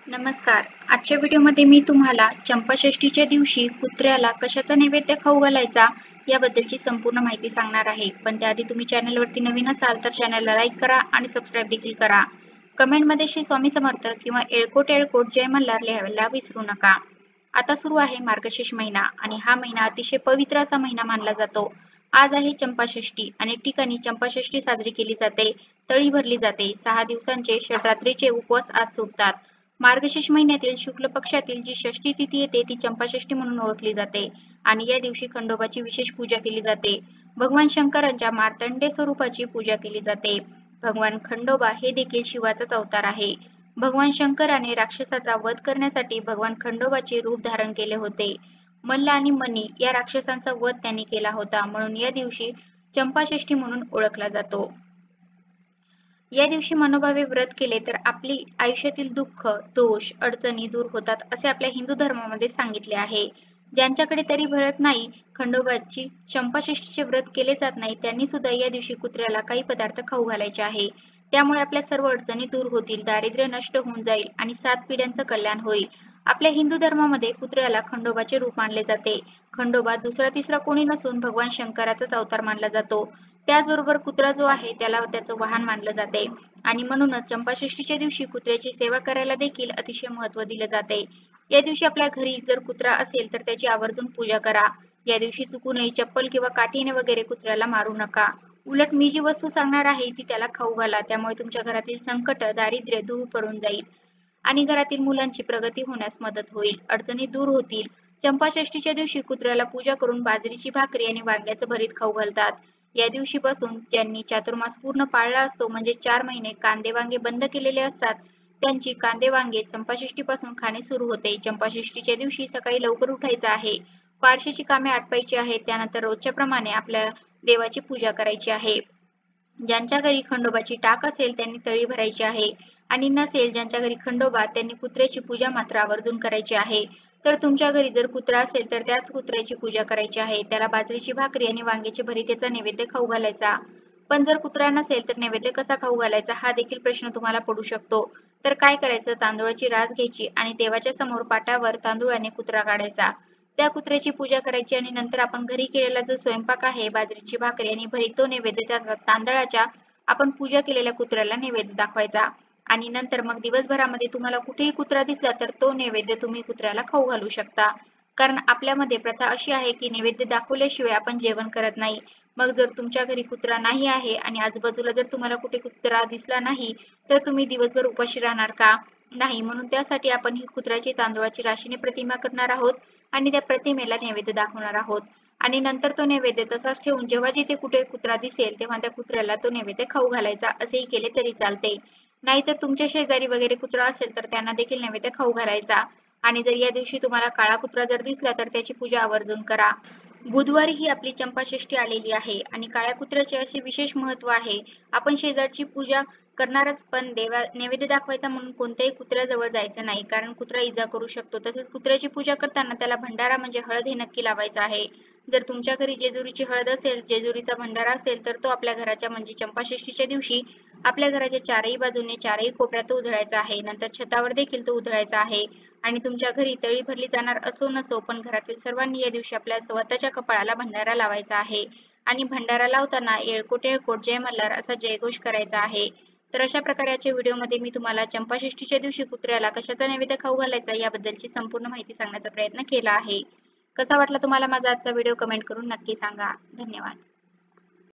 नमस्कार. आजच्या व्हिडिओमध्ये मी तुम्हाला चंपाषष्ठीच्या दिवशी कुत्र्याला कशाचा नैवेद्य खाऊ घालायचा याबद्दलची संपूर्ण माहिती सांगणार आहे. पण त्याआधी तुम्ही चॅनलवरती नवीन असाल तर चॅनलला लाईक करा आणि सबस्क्राईब देखील करा. कमेंटमध्ये श्री स्वामी समर्थ किंवा येळकोट येळकोट जय मल्हार लिहायला विसरू नका. आता सुरू आहे मार्गशीर्ष महिना आणि हा महिना अतिशय पवित्र असा महिना मानला जातो. आज आहे चंपाषष्ठी. अनेक ठिकाणी चंपाषष्ठी साजरी केली जाते, तळी भरली जाते. 6 दिवसांचे षडरात्रीचे उपवास आज सुटतात. मार्गशीर्ष महिन्यातील शुक्ल पक्षातील जी षष्ठी तिथी येते ती चंपाषष्ठी म्हणून ओळखली जाते आणि या दिवशी खंडोबाची विशेष पूजा केली जाते. भगवान शंकरांच्या मार्तंड स्वरूपाची पूजा केली जाते. भगवान खंडोबा हे देखील शिवाचाच अवतार आहे. भगवान शंकराने राक्षसाचा वध करण्यासाठी भगवान खंडोबाचे रूप धारण केले होते. मल्ल आणि मणी या राक्षसांचा वध त्यांनी केला होता, म्हणून या दिवशी चंपाषष्ठी म्हणून ओळखला जातो. या दिवशी मनोभावे व्रत केले तर आपली आयुष्यातील दुःख, दोष, अडचणी दूर होतात असे आपल्या हिंदू धर्मामध्ये सांगितले आहे. ज्यांच्याकडे तरी भरत नाही, खंडोबाची चंपाषष्ठीचे व्रत केले जात नाही, त्यांनी सुद्धा या दिवशी कुत्र्याला काही पदार्थ खाऊ घालायचे आहे. त्यामुळे आपल्या सर्व अडचणी दूर होतील, दारिद्र्य नष्ट होऊन जाईल आणि 7 पिढ्यांचं कल्याण होईल. आपल्या हिंदू धर्मामध्ये कुत्र्याला खंडोबाचे रूप मानले जाते. खंडोबा दुसरा तिसरा कोणी नसून भगवान शंकराचाच अवतार मानला जातो. त्याचबरोबर कुत्रा जो आहे त्याला त्याचं वाहन मानलं जाते आणि म्हणूनच चंपाषष्ठीच्या दिवशी कुत्र्याची सेवा करायला देखील अतिशय महत्त्व दिले जाते. या दिवशी आपल्या घरी जर कुत्रा असेल तर त्याची आवर्जून पूजा करा. या दिवशी चुकूनही चप्पल किंवा काठीने वगैरे कुत्र्याला मारू नका. उलट मी जी वस्तू सांगणार आहे ती त्याला खाऊ घाला. त्यामुळे तुमच्या घरातील संकट, दारिद्र्य दूर पळून जाईल आणि घरातील मुलांची प्रगती होण्यास मदत होईल. अडचणी दूर होतील. चंपाषष्ठीच्या दिवशी कुत्र्याला पूजा करून बाजरीची भाकरी आणि वांग्याचं भरीत खाऊ घालतात. या दिवशीपासून ज्यांनी चातुर्मास पूर्ण पाळला असतो म्हणजे 4 महिने कांदे वांगे बंद केलेले असतात, त्यांची कांदे वांगे चंपाषष्ठीपासून खाणे सुरू होते. चंपाषष्ठीच्या दिवशी सकाळी लवकर उठायचं आहे. फारशीची कामे आटपायची आहेत. त्यानंतर रोजच्या प्रमाणे आपल्या देवाची पूजा करायची आहे. ज्यांच्या घरी खंडोबाची टाक असेल त्यांनी तळी भरायची आहे आणि नसेल ज्यांच्या घरी खंडोबा त्यांनी कुत्र्याची पूजा मात्र आवर्जून करायची आहे. तर तुमच्या घरी जर कुत्रा असेल तर त्याच कुत्र्याची पूजा करायची आहे. त्याला बाजरीची भाकरी आणि वांग्याचे भरीत याचा नैवेद्य खाऊ घालायचा. पण जर कुत्रा नसेल तर नैवेद्य कसा खाऊ घालायचा हा देखील प्रश्न तुम्हाला पडू शकतो. तर काय करायचं, तांदूळाची रास घ्यायची आणि देवाच्या समोर पाटावर तांदूळाने कुत्रा काढायचा. त्या कुत्र्याची पूजा करायची आणि नंतर आपण घरी केलेला जो स्वयंपाक आहे, बाजरीची भाकरी आणि भरीत, तो नैवेद्य त्या तांदळाच्या आपण पूजा केलेल्या कुत्र्याला नैवेद्य दाखवायचा आणि नंतर मग दिवसभरामध्ये तुम्हाला कुठेही कुत्रा दिसला तर तो नैवेद्य तुम्ही कुत्र्याला खाऊ घालू शकता. कारण आपल्यामध्ये प्रथा अशी आहे की नैवेद्य दाखवल्याशिवाय आपण जेवण करत नाही. मग जर तुमच्या घरी कुत्रा नाही आहे आणि आजूबाजूला जर तुम्हाला कुठे कुत्रा दिसला नाही तर तुम्ही दिवसभर उपाशी राहणार का? नाही. म्हणून त्यासाठी आपण ही कुत्र्याची तांदूळाची राशीने प्रतिमा करणार आहोत आणि त्या प्रतिमेला नैवेद्य दाखवणार आहोत आणि नंतर तो नैवेद्य तसाच ठेवून जेव्हा जिथे कुठे कुत्रा दिसेल तेव्हा त्या कुत्र्याला तो नैवेद्य खाऊ घालायचा. असेही केले तरी चालते. नाहीतर तुमच्या शेजारी वगैरे कुत्रा असेल तर त्यांना देखील नैवेद्य खाऊ घालायचा आणि जर या दिवशी तुम्हाला काळा कुत्रा जर दिसला तर त्याची पूजा आवर्जून करा. बुधवारी ही आपली चंपाषष्ठी आलेली आहे आणि काळ्या कुत्र्याचे असे विशेष महत्त्व आहे. आपण शेजारची पूजा करणारच पण नैवेद्य दाखवायचा म्हणून कोणत्याही कुत्र्याजवळ जायचं नाही, कारण कुत्रा इजा करू शकतो. तसेच कुत्र्याची पूजा करताना त्याला भंडारा म्हणजे हळद हे नक्की लावायचं आहे. जर तुमच्या घरी जेजुरीची हळद असेल, जेजुरीचा भंडारा असेल तर तो आपल्या घराच्या म्हणजे चंपाषष्ठीच्या दिवशी आपल्या घराच्या चारही बाजूने चारही कोपऱ्यात तो उधळायचा आहे. नंतर छतावर देखील तो उधळायचा आहे आणि तुमच्या घरी तळी भरली जाणार असो नसो पण घरातील सर्वांनी या दिवशी आपल्या स्वतःच्या कपाळाला भंडारा लावायचा आहे आणि भंडारा लावताना येळकोट येळकोट जय मल्हार असा जयघोष करायचा आहे. तर अशा प्रकारे आजच्या व्हिडिओमध्ये मी तुम्हाला चंपाषष्ठीच्या दिवशी कुत्र्याला कशाचा नैवेद्य खाऊ घालायचा याबद्दलची संपूर्ण माहिती सांगण्याचा प्रयत्न केला आहे. कसा वाटला तुम्हाला माझा आजचा व्हिडिओ कमेंट करून नक्की सांगा. धन्यवाद.